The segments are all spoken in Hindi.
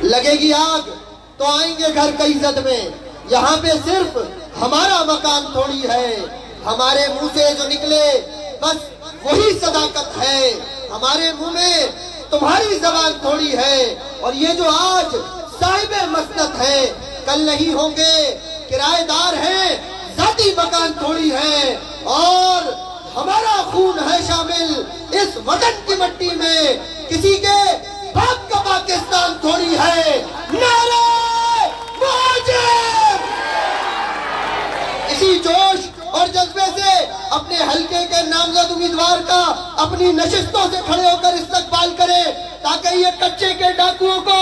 लगेगी आग तो आएंगे घर कई जद में। यहाँ पे सिर्फ हमारा मकान थोड़ी है, हमारे मुंह से जो निकले बस वही सदाकत है। हमारे मुंह में तुम्हारी जबान थोड़ी है। और ये जो आज साहिबे मसनत है, कल नहीं होंगे, किराएदार हैं, जाती मकान थोड़ी है। और हमारा खून है शामिल इस वतन की मिट्टी में, किसी के बाप का पाकिस्तान थोड़ी है। नारे मुहाजिर! इसी जोश और जज्बे से अपने हलके के नामजद उम्मीदवार का अपनी नशिस्तों से खड़े होकर इस्तकबाल करें, ताकि ये कच्चे के डाकुओं को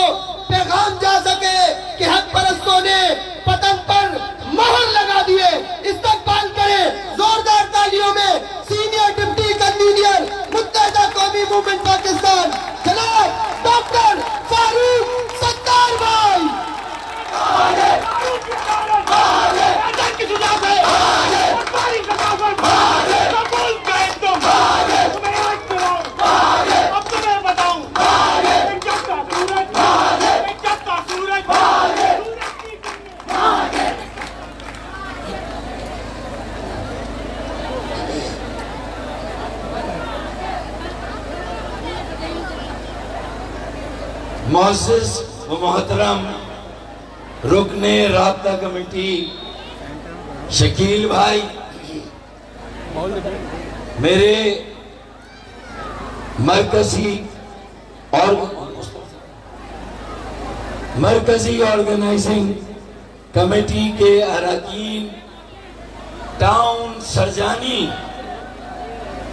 पैगाम जा सके कि हक परस्तों ने पतन पर मोहर लगा दिए। इस्तकबाल करें जोरदार तालियों में सीनियर डिप्टी कन्वीनर मुत्तहिदा कौमी मूवमेंट पाकिस्तान जनाब डॉक्टर फारूक सत्तार भाई। मोअज़्ज़िज़ व मोहतरम रुकने राब्ता कमेटी शकील भाई, मेरे मरकजी ऑर्गेनाइजिंग कमेटी के अरकान, टाउन सरजानी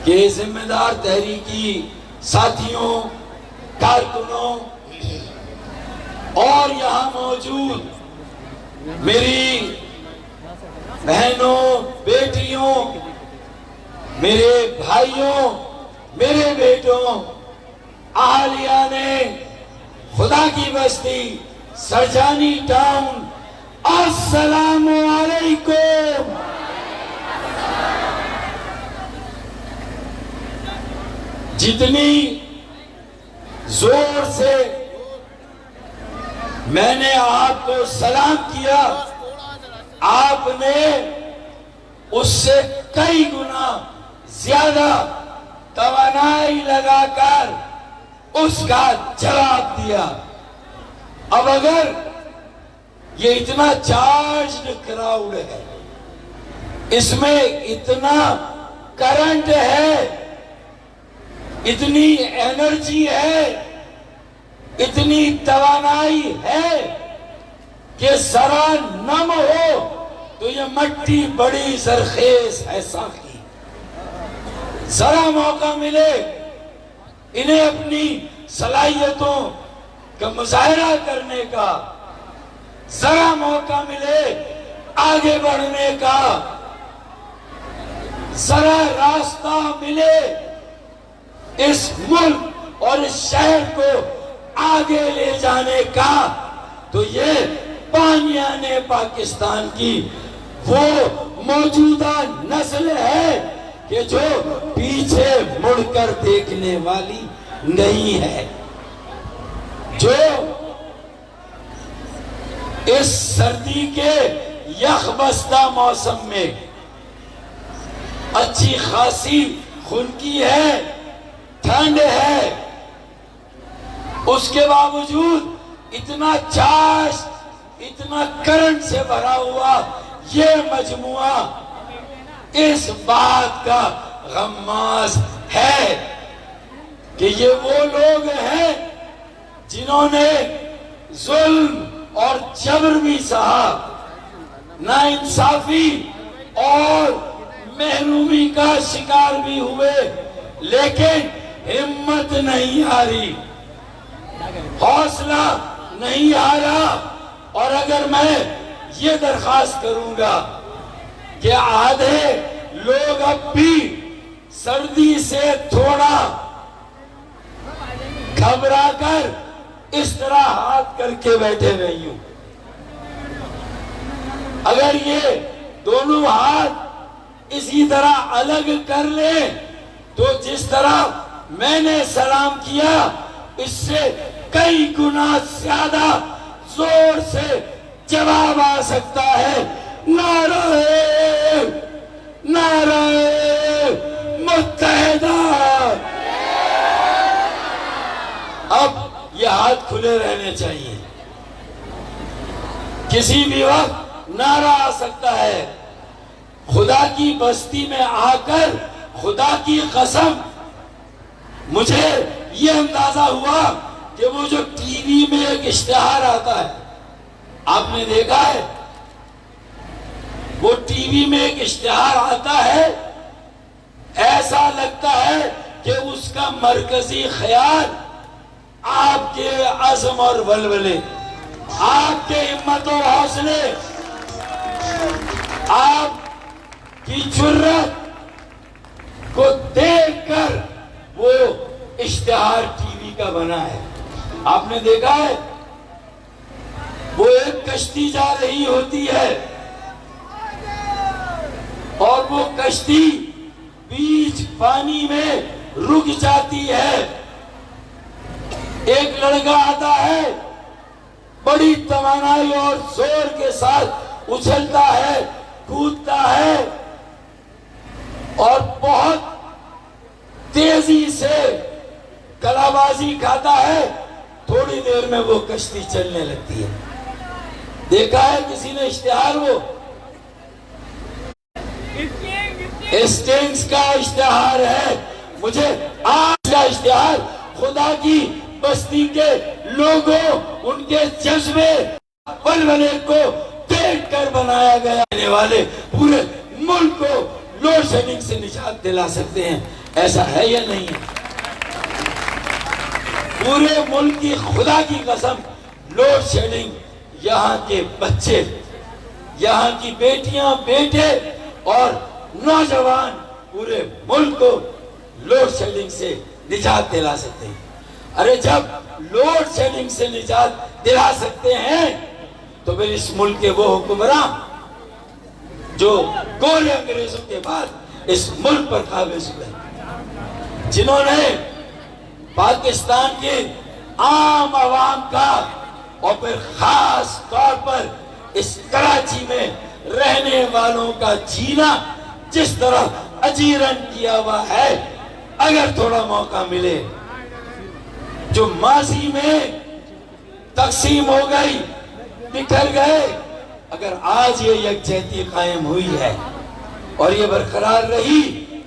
के जिम्मेदार तहरीकी साथियों, कारकुनों और यहाँ मौजूद मेरी बहनों, बेटियों, मेरे भाइयों, मेरे बेटों, अहलियाने खुदा की बस्ती सरजानी टाउन, अस्सलामु अलैकुम। जितनी जोर से मैंने आपको सलाम किया, आपने उससे कई गुना ज्यादा तवानाई लगाकर उसका जवाब दिया। अब अगर ये इतना चार्ज्ड क्राउड है, इसमें इतना करंट है, इतनी एनर्जी है, इतनी तवानाई है कि जरा नम हो तो ये मट्टी बड़ी जरखेज है साकी। जरा मौका मिले इन्हें अपनी सलाहियतों का मुजाहिरा करने का, जरा मौका मिले आगे बढ़ने का, जरा रास्ता मिले इस मुल्क और इस शहर को आगे ले जाने का, तो ये बानियाने पाकिस्तान की वो मौजूदा नस्ल है कि जो पीछे मुड़कर देखने वाली नहीं है, जो इस सर्दी के यखबस्ता मौसम में अच्छी खासी खुनकी है, ठंड है, उसके बावजूद इतना चार्ज, इतना करंट से भरा हुआ ये मजमुआ इस बात का गम्मास है कि ये वो लोग हैं जिन्होंने जुल्म और जबर भी सहा, नाइंसाफी और महरूमी का शिकार भी हुए, लेकिन हिम्मत नहीं हारी, हौसला नहीं हारा। और अगर मैं ये दरखास्त करूंगा कि आधे लोग अब भी सर्दी से थोड़ा घबराकर इस तरह हाथ करके बैठे नहीं हूं, अगर ये दोनों हाथ इसी तरह अलग कर ले तो जिस तरह मैंने सलाम किया इससे कई गुना ज्यादा जोर से जवाब आ सकता है। नारे नारे मुत्तहिदा। अब ये हाथ खुले रहने चाहिए। किसी भी वक्त नारा आ सकता है। खुदा की बस्ती में आकर खुदा की कसम, मुझे ये अंदाजा हुआ कि वो जो टीवी में एक इश्तिहार आता है, आपने देखा है, वो टीवी में एक इश्तिहार आता है, ऐसा लगता है कि उसका मरकजी ख्याल आपके अज़्म और वलवले, आपके हिम्मत और हौसले, आपकी जुर्रत को देखकर वो इश्तिहार टीवी का बना है। आपने देखा है, वो एक कश्ती जा रही होती है और वो कश्ती बीच पानी में रुक जाती है। एक लड़का आता है, बड़ी तवानाई और जोर के साथ उछलता है, कूदता है और बहुत तेजी से कलाबाजी खाता है। थोड़ी देर में वो कश्ती चलने लगती है। देखा है किसी ने इश्तिहार? वो स्टिंग्स का इश्तिहार है। मुझे आज का इश्तिहार खुदा की बस्ती के लोगों, उनके जज्बे, वलवले को देखकर बनाया गया। आने वाले पूरे मुल्क को लोड शेडिंग से निजात दिला सकते हैं। ऐसा है या नहीं है? पूरे मुल्क की खुदा की कसम, लोड शेडिंग, यहाँ के बच्चे, यहाँ की बेटियां, बेटे और नौजवान पूरे मुल्क को लोड शेडिंग से निजात दिला सकते हैं। अरे जब लोड शेडिंग से निजात दिला सकते हैं तो फिर इस मुल्क के वो हुक्मरान जो गोरे अंग्रेजों के बाद इस मुल्क पर काबिज हुए, जिन्होंने पाकिस्तान के आम आवाम का और फिर खास तौर पर इस कराची में रहने वालों का जीना जिस तरह अजीरन किया हुआ है, अगर थोड़ा मौका मिले, जो माजी में तकसीम हो गई, बिखर गए, अगर आज ये यकजहती कायम हुई है और ये बरकरार रही,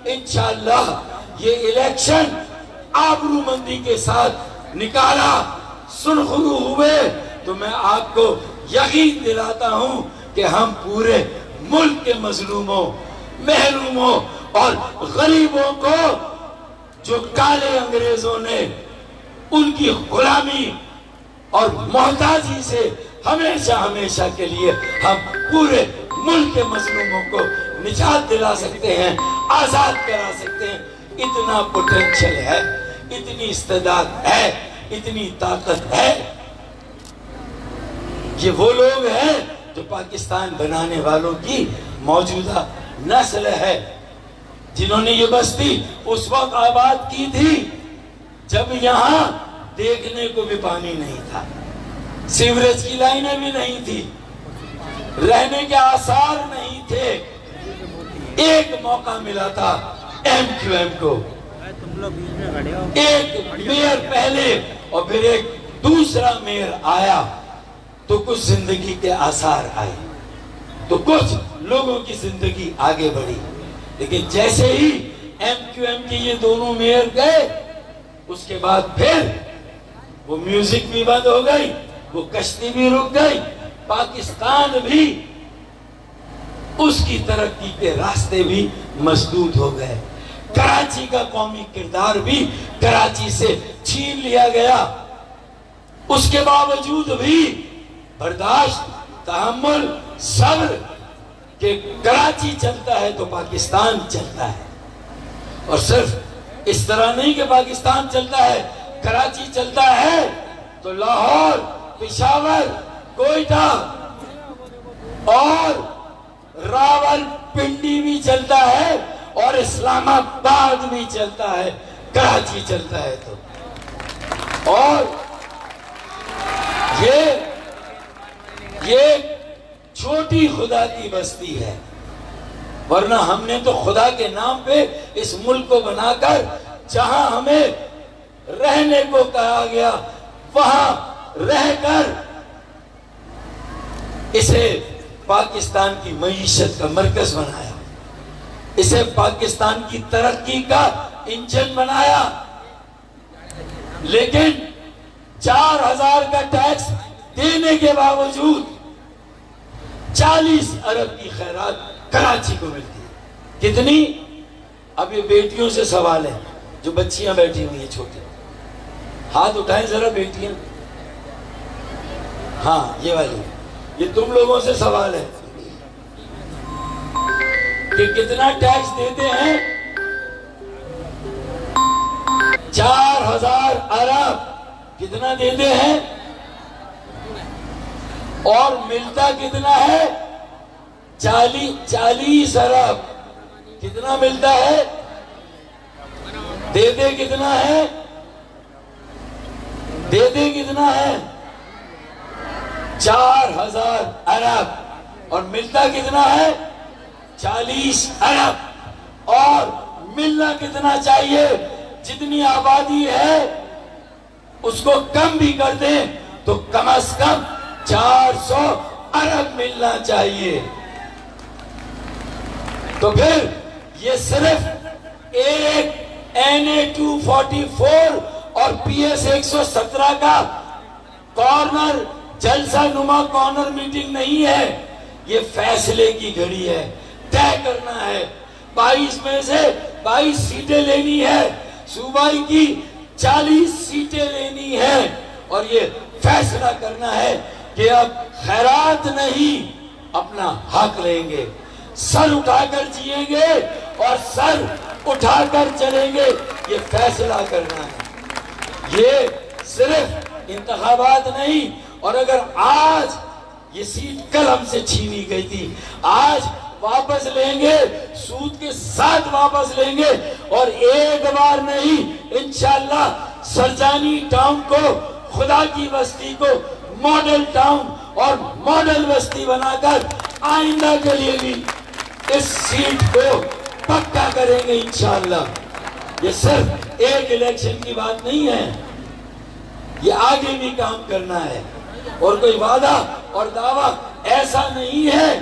इंशाअल्लाह ये इलेक्शन आबरूमंदी के साथ निकाला, सुरखरू हुए, तो मैं आपको यकीन दिलाता हूं कि हम पूरे मुल्क के मजलूमों, महरूमों और गरीबों को जो काले अंग्रेजों ने उनकी गुलामी और मोहताजी से हमेशा हमेशा के लिए, हम पूरे मुल्क के मजलूमों को निजात दिला सकते हैं, आजाद करा सकते हैं। इतना पोटेंशियल है, इतनी इस्तेदाद है, इतनी ताकत है। ये वो लोग हैं जो पाकिस्तान बनाने वालों की मौजूदा नस्ल है, जिन्होंने ये बस्ती उस वक्त आबाद की थी जब यहाँ देखने को भी पानी नहीं था, सीवरेज की लाइनें भी नहीं थी, रहने के आसार नहीं थे। एक मौका मिला था MQM को, एक मेयर पहले और फिर एक दूसरा मेयर आया तो कुछ जिंदगी के आसार आए, तो कुछ लोगों की जिंदगी आगे बढ़ी। लेकिन जैसे ही MQM के ये दोनों मेयर गए, उसके बाद फिर वो म्यूजिक भी बंद हो गई, वो कश्ती भी रुक गई, पाकिस्तान भी उसकी तरक्की के रास्ते भी मसदूद हो गए। कराची का कौमी किरदार भी कराची से छीन लिया गया। उसके बावजूद भी बर्दाश्त, तहम्मुल, सब्र के कराची चलता है तो पाकिस्तान चलता है। और सिर्फ इस तरह नहीं कि पाकिस्तान चलता है, कराची चलता है तो लाहौर, पेशावर, कोयटा और रावलपिंडी भी चलता है और इस्लामाबाद भी चलता है, कराची चलता है तो। और ये छोटी खुदा की बस्ती है, वरना हमने तो खुदा के नाम पे इस मुल्क को बनाकर जहां हमें रहने को कहा गया वहां रहकर इसे पाकिस्तान की मईशत का मरकज बनाया, इसे पाकिस्तान की तरक्की का इंजन बनाया। लेकिन 4000 का टैक्स देने के बावजूद 40 अरब की खैरात कराची को मिलती है। कितनी? अब ये बेटियों से सवाल है, जो बच्चियां बैठी हुई हैं छोटी, हाथ उठाएं जरा बेटियां। हाँ, ये वाली, ये तुम लोगों से सवाल है कि कितना टैक्स देते हैं? 4000 अरब कितना देते हैं? और मिलता कितना है? 40 अरब कितना मिलता है? देते कितना है? देते कितना है? 4000 अरब और मिलता कितना है? 40 अरब। और मिलना कितना चाहिए? जितनी आबादी है उसको कम भी कर दें तो कम से कम 400 अरब मिलना चाहिए। तो फिर ये सिर्फ एक NA 244 और PS 117 का कॉर्नर, जलसा नुमा कॉर्नर मीटिंग नहीं है, ये फैसले की घड़ी है। तय करना है, 22 में से 22 सीटें लेनी है, सूबाई की 40 सीटें लेनी है और ये फैसला करना है कि अब खैरात नहीं, अपना हक लेंगे, सर उठाकर जिएंगे और सर उठाकर चलेंगे। ये फैसला करना है, ये सिर्फ इंतखाबात नहीं। और अगर आज ये सीट कल हमसे छीनी गई थी, आज वापस लेंगे, सूद के साथ वापस लेंगे और एक बार नहीं, इंशाअल्लाह सरजानी टाउन को, खुदा की बस्ती को मॉडल टाउन और मॉडल बस्ती बनाकर आइंदा के लिए भी इस सीट को पक्का करेंगे इंशाअल्लाह। ये सिर्फ एक इलेक्शन की बात नहीं है, ये आगे भी काम करना है। और कोई वादा और दावा ऐसा नहीं है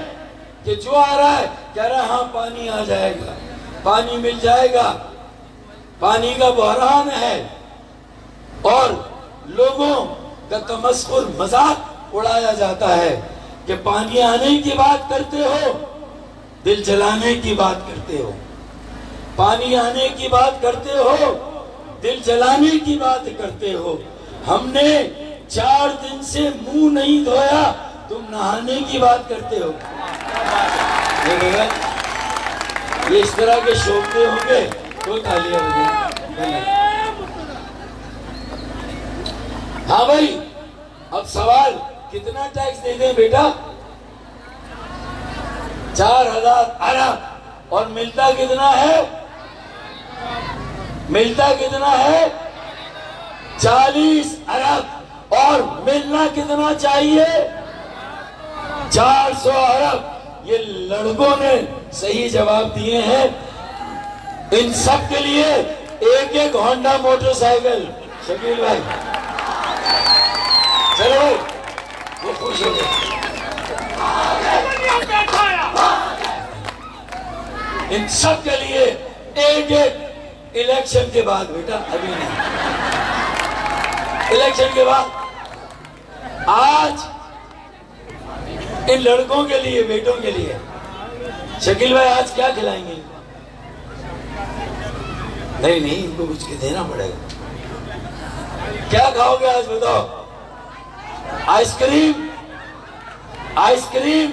कि जो आ रहा है कह रहा है हाँ पानी आ जाएगा, पानी मिल जाएगा। पानी का बहरान है और लोगों का तमस्कुर, मजाक उड़ाया जाता है कि पानी आने की बात करते हो, दिल जलाने की बात करते हो। पानी आने की बात करते हो, दिल जलाने की बात करते हो। हमने 4 दिन से मुंह नहीं धोया, तुम नहाने की बात करते हो। ये इस तरह के शोभते होंगे तो तालियां बजाएं। हाँ भाई, अब सवाल, कितना टैक्स दे दें बेटा? 4000 अरब और मिलता कितना है? मिलता कितना है? 40 अरब और मिलना कितना चाहिए? 400 अरब। ये लड़कों ने सही जवाब दिए हैं। इन सब के लिए एक एक होंडा मोटरसाइकिल। शकील भाई चलो भाई, वो खुश हो गए। इन सब के लिए एक एक इलेक्शन के बाद बेटा, अभी नहीं, इलेक्शन के बाद। आज इन लड़कों के लिए, बेटों के लिए शकील भाई आज क्या खिलाएंगे इनको? नहीं नहीं, इनको कुछ के देना पड़ेगा। क्या खाओगे आज बताओ? आइसक्रीम? आइसक्रीम?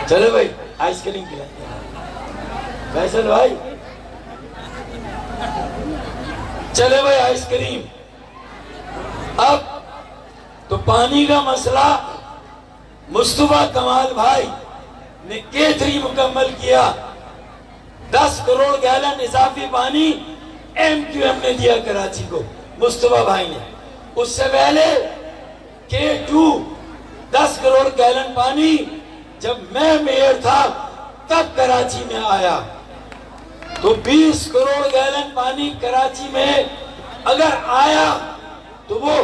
चलो भाई आइसक्रीम खिलाएंगे। फैसल भाई चले भाई आइसक्रीम। अब तो पानी का मसला मुस्तफा कमाल भाई ने K3 मुकम्मल किया। 10 करोड़ गैलन इजाफी पानी MQM ने दिया कराची को, मुस्तफा भाई ने। उससे पहले पानी जब मैं मेयर था तब कराची में आया। तो 20 करोड़ गैलन पानी कराची में अगर आया तो वो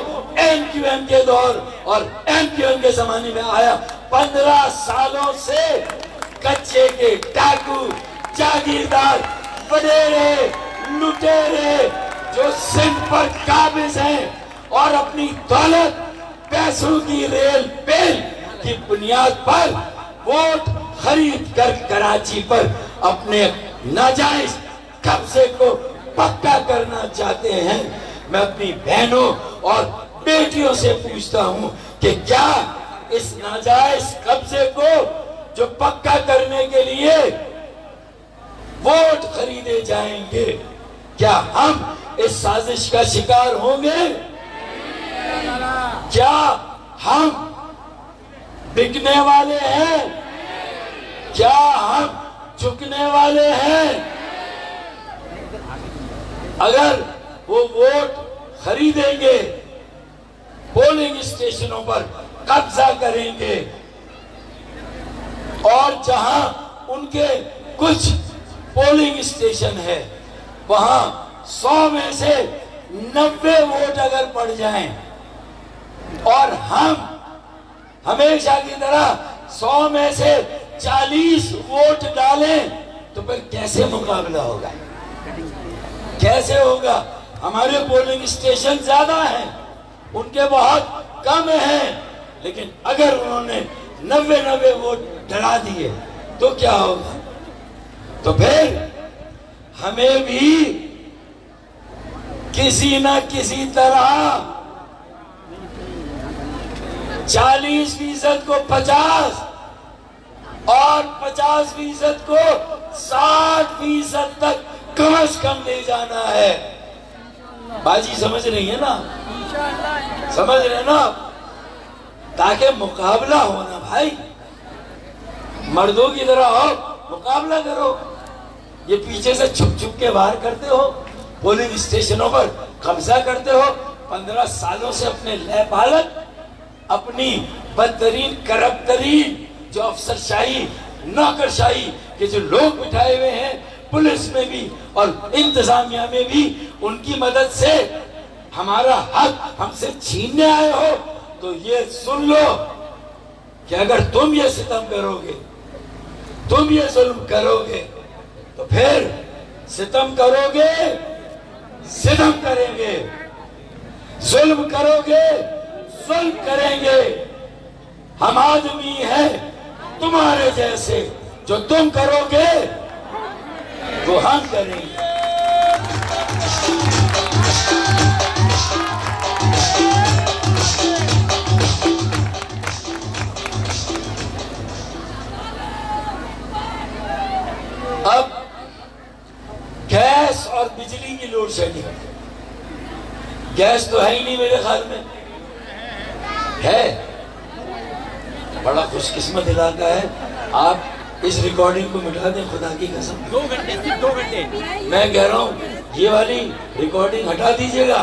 एमक्यूएम के दौर और एमक्यूएम के जमाने में आया। 15 सालों से कच्चे के डाकू, जागीरदार, वडेरे, लुटेरे जो सिंध पर काबिज हैं और अपनी दौलत पैसों की रेल पेल की बुनियाद पर वोट खरीद कर कराची पर अपने नाजायज कब्जे को पक्का करना चाहते हैं। मैं अपनी बहनों और बेटियों से पूछता हूं कि क्या इस नाजायज कब्जे को जो पक्का करने के लिए वोट खरीदे जाएंगे, क्या हम इस साजिश का शिकार होंगे? क्या हम बिकने वाले हैं? क्या हम झुकने वाले हैं? अगर वो वोट खरीदेंगे, पोलिंग स्टेशनों पर कब्जा करेंगे और जहां उनके कुछ पोलिंग स्टेशन है वहां 100 में से 90 वोट अगर पड़ जाएं और हम हमेशा की तरह 100 में से 40 वोट डालें तो फिर कैसे मुकाबला होगा? कैसे होगा? हमारे पोलिंग स्टेशन ज्यादा हैं, उनके बहुत कम हैं, लेकिन अगर उन्होंने 90 वोट डरा दिए तो क्या होगा? तो फिर हमें भी किसी न किसी तरह 40% को 50 और 50% को 60% तक कम से कम ले जाना है। बाजी समझ रही है ना? समझ रहे ना? ताकि मुकाबला हो ना भाई, मर्दों की तरह हो, मुकाबला करो। ये पीछे से छुप छुप के वार करते हो, पोलिंग स्टेशनों पर कब्जा करते हो। 15 सालों से अपने लैपालक, अपनी बदतरीन करप्तरीन जो अफसरशाही, नौकरशाही के जो लोग बिठाए हुए हैं पुलिस में भी और इंतजामिया में भी, उनकी मदद से हमारा हक हमसे छीनने आए हो। तो ये सुन लो कि अगर तुम ये सितम करोगे, तुम ये जुल्म करोगे, तो फिर सितम करोगे, सितम करेंगे, जुल्म करोगे, जुल्म करेंगे। हम आदमी हैं तुम्हारे जैसे, जो तुम करोगे वो हम करेंगे। अब गैस और बिजली की लोड शेडिंग, गैस तो है ही नहीं मेरे ख्याल में, है? बड़ा खुशकिस्मत इलाका है। आप इस रिकॉर्डिंग को मिटा दें, खुदा की कसम। 2 घंटे, सिर्फ 2 घंटे। मैं कह रहा हूँ ये वाली रिकॉर्डिंग हटा दीजिएगा,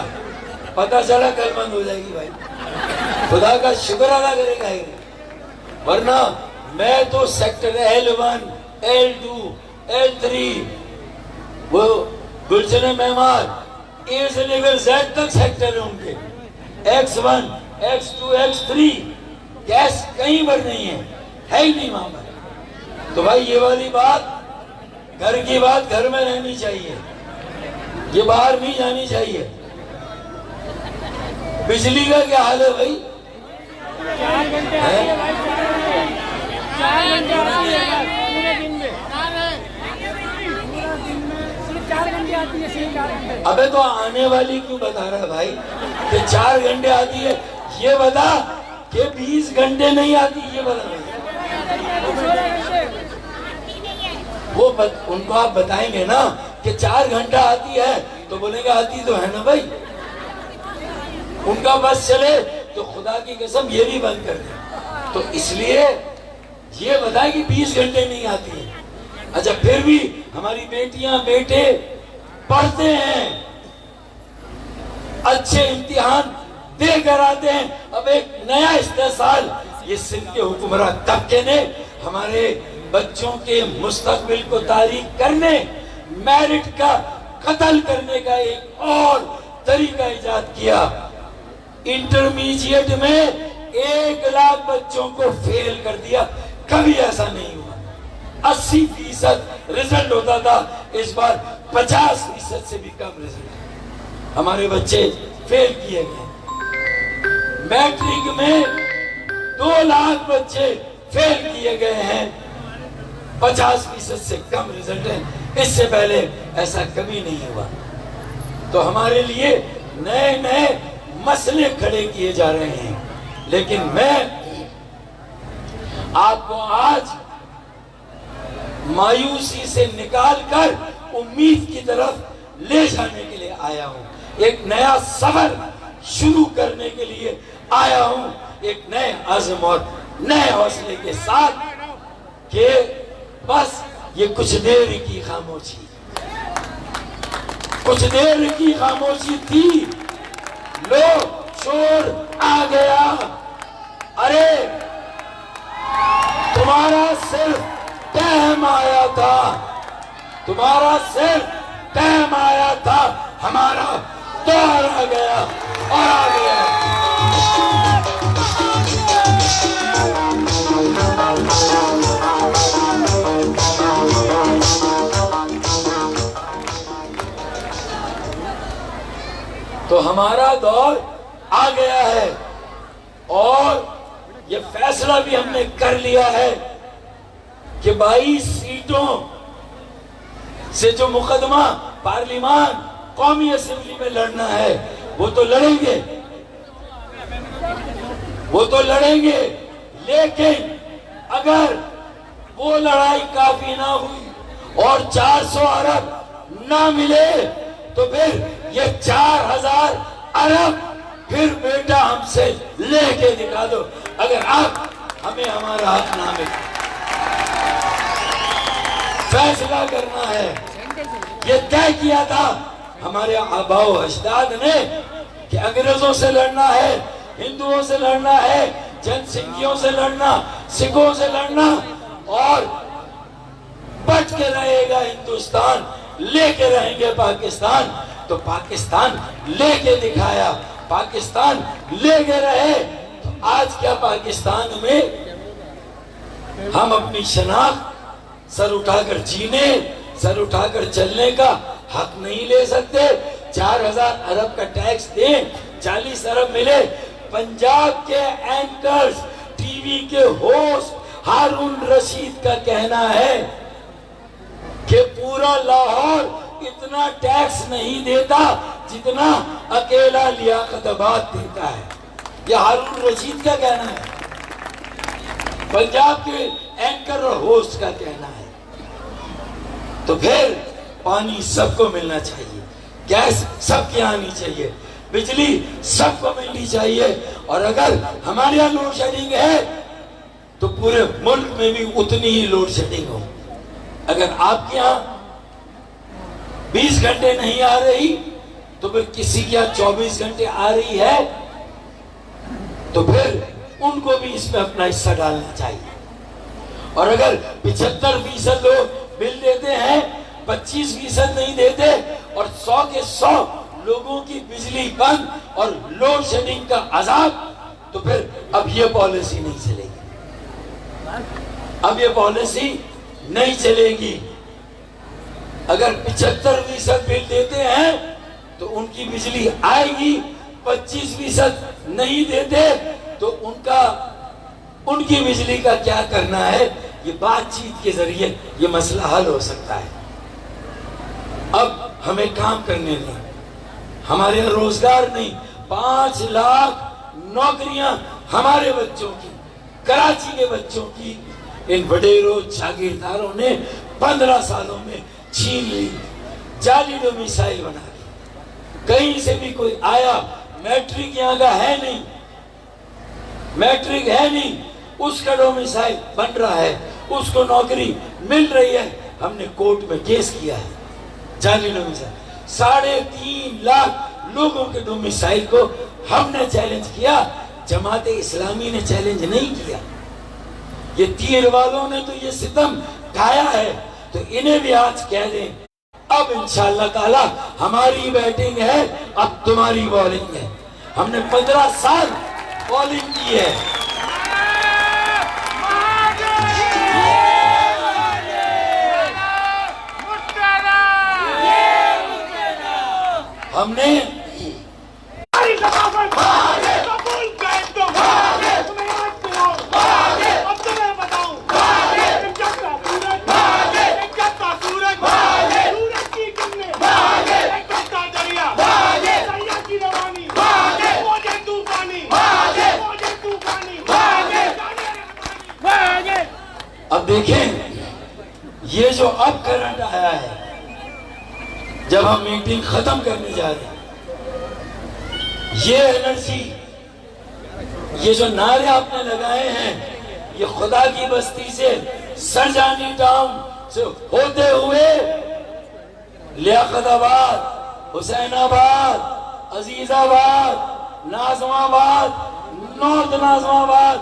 पता चला कल बंद हो जाएगी भाई। खुदा का शुक्र अदा करेगा ये, वरना मैं तो सेक्टर L1, L2, L3, वो गुलशन मेहमान A से लेकर Z तक सेक्टर है उनके, X1, X2, X3, गैस कहीं पर नहीं है ही नहीं वहां पर। तो भाई ये वाली बात, घर की बात घर में रहनी चाहिए, ये बाहर नहीं जानी चाहिए। बिजली का क्या हाल है भाई? 4 घंटे आती है भाई, 4 घंटे आती है पूरे दिन में, सिर्फ 4 घंटे आती है, सिर्फ 4 घंटे। अबे तो आने वाली क्यों बता रहा है भाई कि 4 घंटे आती है? ये बता कि 20 घंटे नहीं आती, ये बता। उनको आप बताएंगे ना कि 4 घंटा आती है तो बोलेंगे आती तो है ना भाई। उनका बस चले तो खुदा की कसम ये भी बंद कर दे। तो इसलिए ये बताए कि 20 घंटे नहीं आती है। अच्छा, फिर भी हमारी बेटियां बेटे पढ़ते हैं, अच्छे इम्तिहान देकर आते हैं। अब एक नया इस्तेसाल ये सिंध के हुक्मरान तबके ने हमारे बच्चों के मुस्तकबिल को तारीख करने, मेरिट का कत्ल करने का एक और तरीका इजाद किया। इंटरमीडिएट में 1 लाख बच्चों को फेल कर दिया। कभी ऐसा नहीं हुआ। 80% रिजल्ट होता था, इस बार 50% से भी कम रिजल्ट। हमारे बच्चे फेल किए गए। मैट्रिक में 2 लाख बच्चे फेल किए गए हैं, 50% से कम रिजल्ट है। इससे पहले ऐसा कभी नहीं हुआ। तो हमारे लिए नए नए मसले खड़े किए जा रहे हैं। लेकिन मैं आपको आज मायूसी से निकालकर उम्मीद की तरफ ले जाने के लिए आया हूं। एक नया सफर शुरू करने के लिए आया हूं, एक नए अज़्म और नए हौसले के साथ कि बस ये कुछ देर की खामोशी, कुछ देर की खामोशी थी। लो शोर आ गया। अरे तुम्हारा सिर्फ टाइम आया था, तुम्हारा सिर्फ टाइम आया था, हमारा दौर आ गया और आ गया। तो हमारा दौर आ गया है और ये फैसला भी हमने कर लिया है कि 22 सीटों से जो मुकदमा पार्लिमान कौमी असेंबली में लड़ना है वो तो लड़ेंगे, वो तो लड़ेंगे। लेकिन अगर वो लड़ाई काफी ना हुई और 400 अरब ना मिले तो फिर ये 4000 अरब फिर बेटा हमसे लेके दिखा दो। अगर आप हमें हमारा हक ना मिले, फैसला करना है। ये तय किया था हमारे आबाओ अजदाद ने कि अंग्रेजों से लड़ना है, हिंदुओं से लड़ना है, जनसिंधियों से लड़ना, सिखों से लड़ना और बच के रहेगा हिंदुस्तान, लेके रहेंगे पाकिस्तान। तो पाकिस्तान लेके दिखाया, पाकिस्तान लेके रहे। तो आज क्या पाकिस्तान में हम अपनी शनाख्त सर उठाकर जीने, सर उठाकर चलने का हक नहीं ले सकते? 4000 अरब का टैक्स दें, 40 अरब मिले। पंजाब के एंकर्स, टीवी के होस्ट हारून रशीद का कहना है कि पूरा लाहौर इतना टैक्स नहीं देता जितना अकेला लियाकताबाद देता है। यह हारून रशीद का कहना है, पंजाब के एंकर और होस्ट का कहना है। तो फिर पानी सबको मिलना चाहिए, गैस सबके आनी चाहिए, बिजली सबको मिलनी चाहिए। और अगर हमारे यहाँ लोड शेडिंग है तो पूरे मुल्क में भी उतनी ही लोड शेडिंग हो। अगर आपके यहाँ 20 घंटे नहीं आ रही तो फिर किसी के यहाँ 24 घंटे आ रही है, तो फिर उनको भी इसमें अपना हिस्सा डालना चाहिए। और अगर 75% लोग बिल देते हैं, 25% नहीं देते और 100 के 100 लोगों की बिजली बंद और लोड शेडिंग का अजाब, तो फिर अब ये पॉलिसी नहीं चलेगी, अब ये पॉलिसी नहीं चलेगी। अगर 75% बिल देते हैं तो उनकी बिजली आएगी, 25% नहीं देते तो उनकी बिजली का क्या करना है, ये बातचीत के जरिए ये मसला हल हो सकता है। अब हमें काम करने दें, हमारे यहाँ रोजगार नहीं, 5 लाख नौकरियां हमारे बच्चों की, कराची के बच्चों की इन वडेरों जागीरदारों ने 15 सालों में छीन ली, जाली डोमिसाइल बना दी। कहीं से भी कोई आया, मैट्रिक यहाँ का है नहीं, मैट्रिक है नहीं, उसका डोमिसाइल बन रहा है, उसको नौकरी मिल रही है। हमने कोर्ट में केस किया है, जाली डोमिसाइल 3.5 लाख लोगों के डोमिसाइल को हमने चैलेंज किया जमात इस्लामी ने चैलेंज नहीं किया। ये तीर वालों ने तो ये सितम ढाया है, तो इन्हें भी आज कह दें अब इंशाअल्लाह ताला हमारी बैटिंग है, अब तुम्हारी बॉलिंग है। हमने 15 साल बॉलिंग की है। हमने अब देखें ये जो अब करंट आया है, जब हम मीटिंग खत्म करने जा रहे हैं, ये एनर्जी, ये जो नारे आपने लगाए हैं, ये खुदा की बस्ती से सरजानी टाउन से होते हुए लियाकताबाद, हुसैनाबाद, अजीजाबाद, नाज़माबाद, नॉर्थ नाज़माबाद,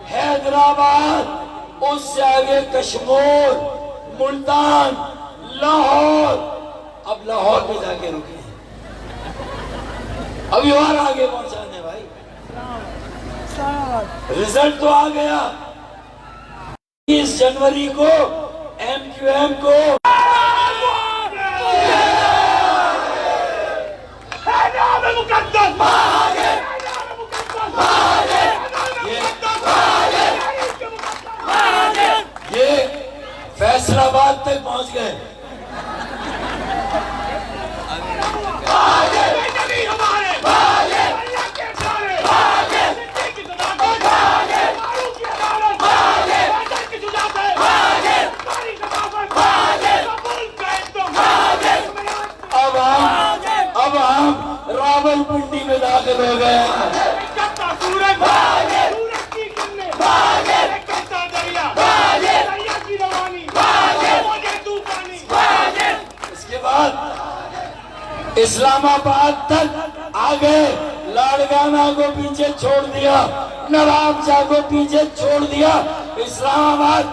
हैदराबाद, उससे आगे कश्मीर, मुल्तान, लाहौर, अब लाहौर पे जाके रुके हैं, अभी और आगे पहुंचाने भाई। रिजल्ट तो आ गया 20 जनवरी को MQM को ये फैसलाबाद तक पहुंच गए। अब हम रावलपिंडी में दाखिल हो गए हैं। इसके बाद इस्लामाबाद तक आ गए, लाड़काना को पीछे छोड़ दिया, नवाब शाह को पीछे छोड़ दिया, इस्लामाबाद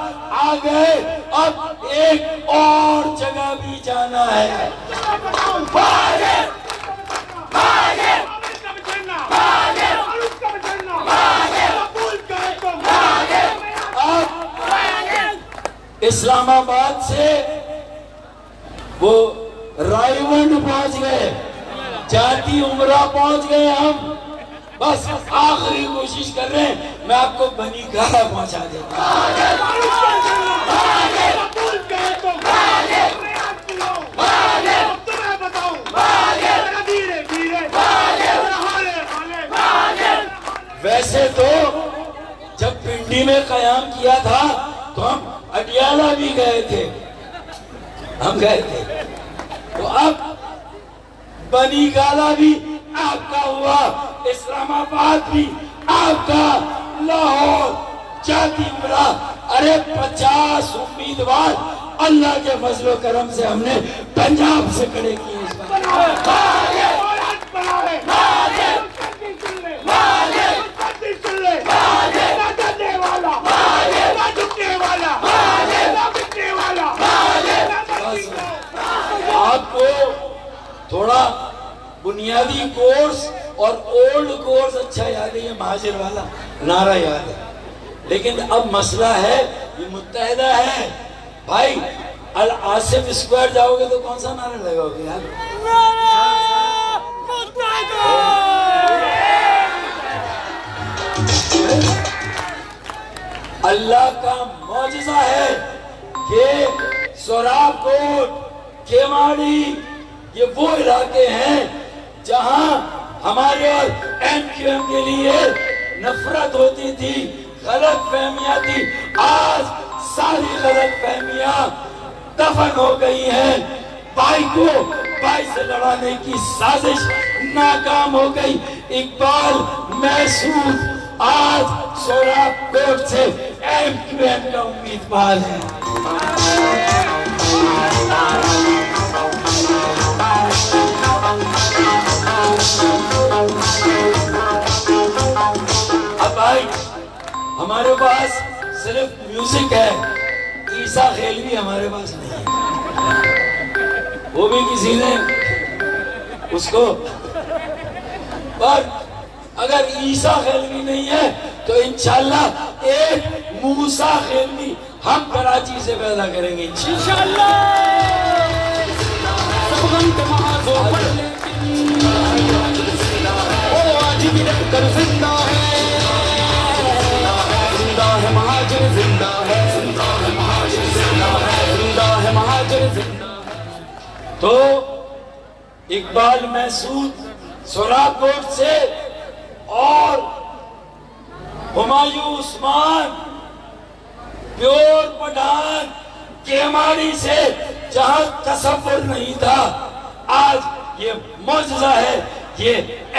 आ गए। अब एक और जगह भी जाना है। इस्लामाबाद से वो रायवंड पहुंच गए, जाती उमरा पहुंच गए। हम बस आखिरी कोशिश कर रहे हैं, मैं आपको बनी गाला पहुंचा देता वैसे तो जब पिंडी में कयाम किया था तो हम अडियाला भी गए थे, हम गए थे। तो अब बनी गाला भी आपका हुआ, इस्लामाबाद भी आपका, लाहौर, जाती उमरा, अरे 50 उम्मीदवार अल्लाह के फजलो करम से हमने पंजाब से खड़े किए। आपको थोड़ा बुनियादी कोर्स और ओल्ड कोर्स अच्छा याद है, ये महाजिर वाला नारा याद है, लेकिन अब मसला है ये मुत्तहिदा है भाई। अल आसिफ स्क्वायर जाओगे तो कौन सा नारा लगाओगे यार? अल्लाह का मौजज़ा है कि सोराबकोट, केवाड़ी, ये वो इलाके हैं जहां हमारे और MQM के लिए नफरत होती थी, गलत फहमियां थी। आज सारी गलत फहमियां दफन हो गई हैं। भाई को भाई से लड़ाने की साजिश नाकाम हो गई। इकबाल महसूद आज सोराबकोट से MQM का उम्मीदवार है। हमारे पास सिर्फ म्यूजिक है, ईसा खेलवी हमारे पास नहीं है। वो भी किसी ने उसको, पर अगर ईसा खेलवी नहीं है तो इंशाल्लाह एक मूसा खेलवी हम कराची से पैदा करेंगे इंशाल्लाह। तो इकबाल महसूद सोलापुर से और हुमायूं उस्मान प्योर पठान केमाड़ी से जहां तसव्वुर नहीं था, आज ये मौजज़ा है। ये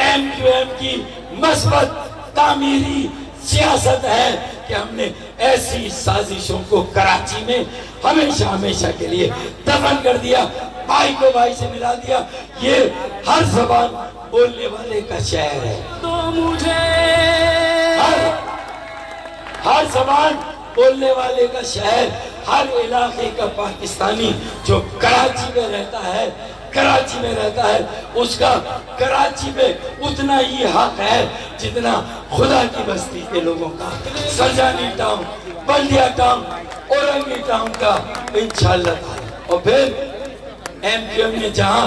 MQM की मस्बत तामीरी सियासत है कि हमने ऐसी साजिशों को कराची में हमेशा हमेशा के लिए दफन कर दिया, भाई को भाई से मिला दिया। ये हर ज़बान बोलने वाले का शहर है, तो मुझे हर ज़बान बोलने वाले का शहर, हर इलाके का पाकिस्तानी जो कराची में रहता है, कराची में रहता है, उसका कराची में उतना ही हक है जितना खुदा की बस्ती के लोगों का, सरजानी टाउन, बल्दिया टाउन, औरंगी टाउन का इंशाल्लाह। और फिर MQM ने जहां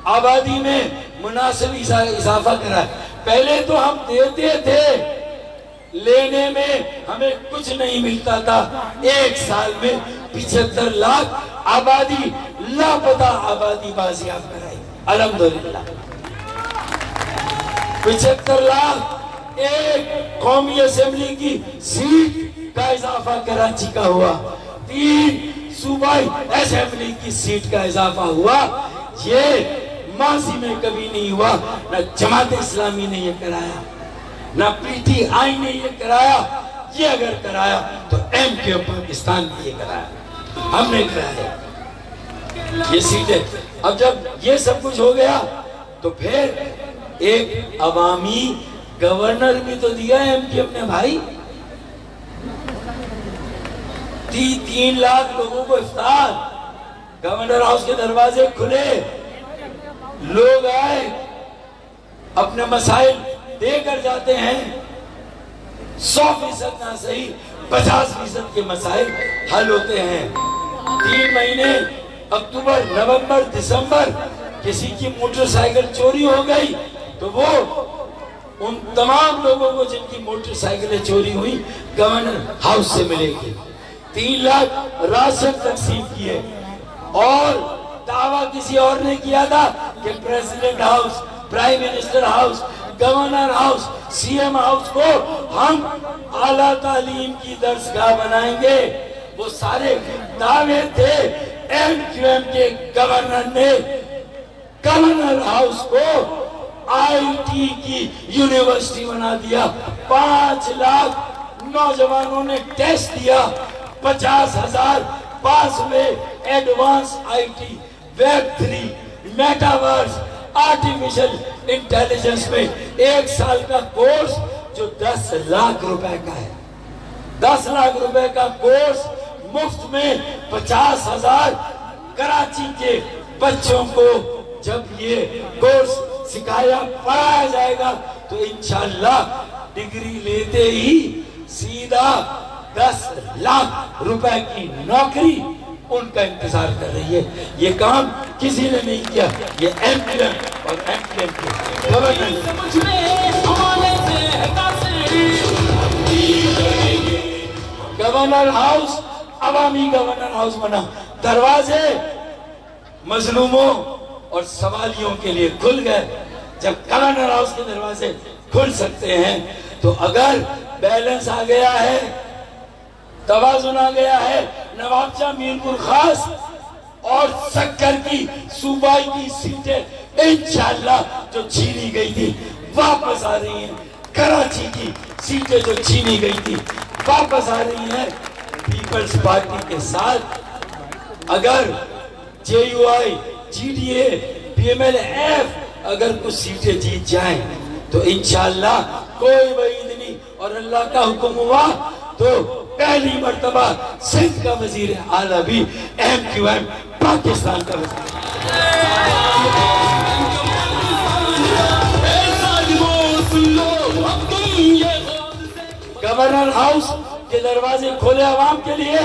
आबादी में मुनासिब इजाफा करा, पहले तो हम देते थे, लेने में हमें कुछ नहीं मिलता था। एक साल में 75 लाख आबादी, लापता आबादी बाजियाब कराई अल्हम्दुलिल्लाह। 75 लाख एक कौमी असेंबली की सीट का इजाफा कराची का हुआ, 3 सूबाई असेंबली की सीट का इजाफा हुआ। ये माजी में कभी नहीं हुआ, न जमात इस्लामी ने ये कराया, ना PTI ने ये कराया। ये अगर कराया तो MQM पाकिस्तान ने ये कराया, हमने कराया ये सीटें। अब जब ये सब कुछ हो गया तो फिर एक अवामी गवर्नर भी तो दिया MQM ने भाई। 3 लाख लोगों को इफ्तार, गवर्नर हाउस के दरवाजे खुले, लोग आए, अपने मसाइल देकर जाते हैं। 100% ना सही 50% के मसाइल हल होते हैं। 3 महीने अक्टूबर, नवंबर, दिसंबर, किसी की मोटरसाइकिल चोरी हो गई तो वो उन तमाम लोगों को जिनकी मोटरसाइकिलें चोरी हुई गवर्नर हाउस से मिलेगी। 3 लाख राशन तकसीम किए, और दावा किसी और ने किया था कि president house, prime minister house, governor house, CM house को हम आला तालीम की दरसगाह बनाएंगे। वो सारे दावे थे। MQM के गवर्नर ने गवर्नर हाउस को IT की यूनिवर्सिटी बना दिया। 5 लाख नौजवानों ने टेस्ट दिया, 50,000 पास हुए। Advance IT, Web3, metaverse, artificial intelligence में 1 साल का कोर्स जो 10 लाख रुपए का है। 10 लाख रुपए का कोर्स मुफ्त में 50,000 कराची के बच्चों को जब ये कोर्स सिखाया पढ़ाया जाएगा तो इंशाल्लाह डिग्री लेते ही सीधा 10 लाख रुपए की नौकरी उनका इंतजार कर रही है। ये काम किसी ने नहीं किया, ये MQM और MQM के गवर्नर हाउस, अवामी गवर्नर हाउस बना। दरवाजे मजलूमों और सवालियों के लिए खुल गए। जब गवर्नर हाउस के दरवाजे खुल सकते हैं तो अगर बैलेंस आ गया है, तवाज़ुन आ गया है, नवाबशाह मीरपुर खास और सक्कर की सूबाई की सीटें इंशाअल्लाह जो छीनी गई थी वापस आ रही हैं। कराची की सीटें जो छीनी गई थी वापस आ रही हैं। पीपल्स पार्टी के साथ अगर JUI, GDA, PMLF अगर कुछ सीटें जीत जाएं तो इंशाअल्लाह कोई वईद नहीं और अल्लाह का हुक्म हुआ तो पहली मर्तबा सिंध का वजीर आला भी MQM पाकिस्तान का वजीर। गवर्नर हाउस के दरवाजे खोले आवाम के लिए,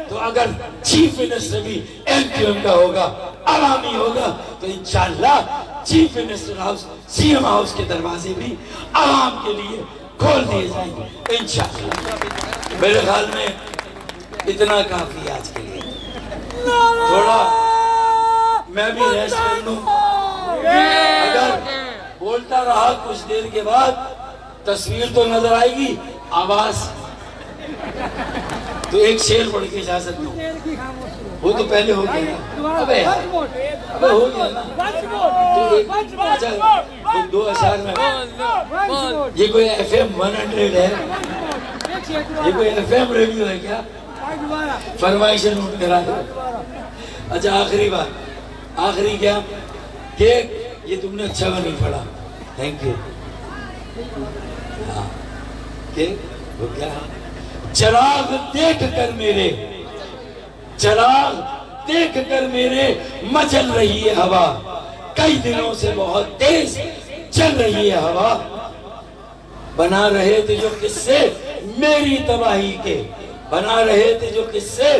तो अगर चीफ मिनिस्टर भी MQM का होगा, अवामी होगा, तो इंशाअल्लाह chief minister house CM house के दरवाजे भी आवाम के लिए खोल दिए जाएंगे इंशाअल्लाह। मेरे ख्याल में इतना काफी है आज के लिए। थोड़ा मैं भी रेस्ट कर लूं। अगर बोलता रहा कुछ देर के बाद तस्वीर तो नजर आएगी, आवाज तो एक शेर पढ़ के इजाजत दो। वो तो पहले हो गया ना। अबे हो गया ना। तो अच्छा तो 2 अशार में ये कोई FM 100 है, ये कोई FM रेडियो है क्या? फरमाइशें नोट करा दो। अच्छा आखिरी बात, आखिरी क्या केक, ये तुमने अच्छा नहीं पढ़ा, थैंक यू। हाँ केक वो क्या? चिराग देख कर मेरे, चिराग देख कर मेरे मचल रही है हवा, कई दिनों से बहुत तेज चल रही है हवा। बना रहे थे जो किस्से मेरी तबाही के, बना रहे थे जो किस्से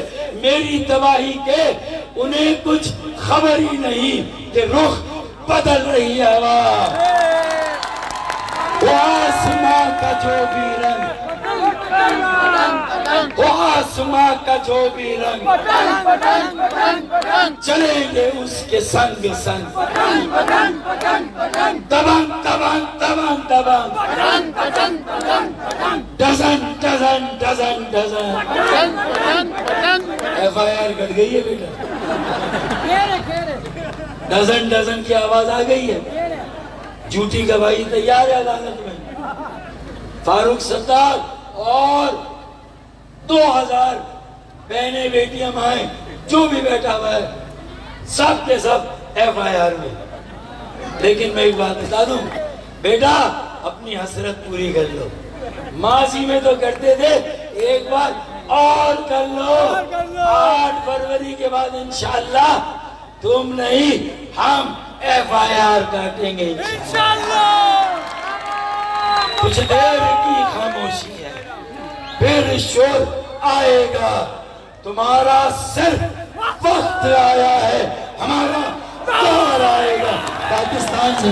मेरी तबाही के, उन्हें कुछ खबर ही नहीं कि रुख बदल रही है हवा। वो आसमां का जो भी रंग, वो आसमां का जो भी रंग, चलेंगे उसके संग संग, दबंग दबंग दबंग दबंग, डजन डजन डजन डजन। FIR कट गई है बेटा, डजन डजन की आवाज आ गई है। झूठी गवाही तैयार है अदालत में। फारूक सत्तार और 2000 बहनें बेटियां माएं जो भी बैठा हुआ है, सब के सब FIR में। लेकिन मैं एक बात बता दूं बेटा, अपनी हसरत पूरी कर लो। माजी में तो करते थे, एक बार और कर लो। 8 फरवरी के बाद इंशाअल्लाह तुम नहीं हम FIR काटेंगे इंशाअल्लाह। कुछ देर की खामोशी है, फिर शोर आएगा। तुम्हारा सिर्फ वक्त आया है, हमारा दौर आएगा। पाकिस्तान से